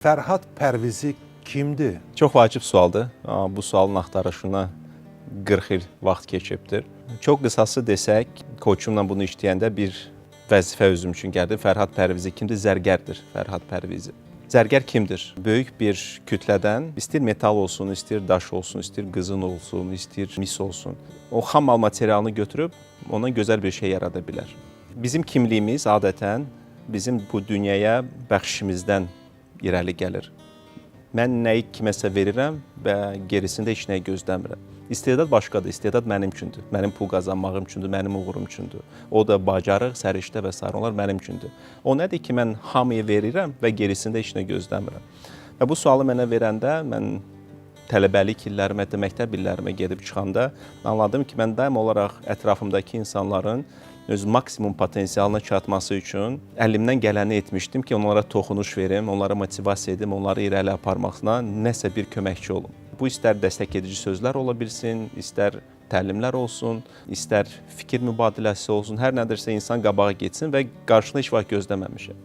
Fərhad Pərvizi kimdir? Çox vacib sualdır. Bu sualın axtarışına 40 il vaxt keçibdir. Çox qısası desək, koçumla bunu işləyəndə bir vəzifə özüm üçün gəldi. Fərhad Pərvizi kimdir? Zərgərdir Fərhad Pərvizi. Zərgər kimdir? Böyük bir kütlədən, istər metal olsun, istər daş olsun, istər qızın olsun, istər mis olsun, o xam mal materialını götürüb ondan gözəl bir şey yarada bilər. Bizim kimliyimiz adətən bizim bu dünyaya bəxşimizdən irəli gəlir. Mən nəyi kiməsə verirəm və gerisində heç nəyi gözləmirəm. İstedad başqadır, istedad mənim üçündür. Mənim pul qazanmağım üçündür, mənim uğurum üçündür. O da bacarıq, səriştə və sair onlar mənim üçündür. O nədir ki, mən hamıya verirəm və gerisində heç nə gözləmirəm. Və bu sualı mənə verəndə mən tələbəlik illərimə, məktəb illərimə gedib çıxanda anladım ki, mən daim olaraq ətrafımdakı insanların öz maksimum potensialına çatması üçün əlimdən gələni etmişdim ki, onlara toxunuş verim, onlara motivasiya edim, onları irəli aparmaqla nəsə bir köməkçi olum. Bu istər dəstək edici sözlər ola bilsin, istər təlimlər olsun, istər fikir mübadiləsi olsun, hər nədirsə insan qabağa getsin və qarşılıq heç vaxt gözləməmişəm.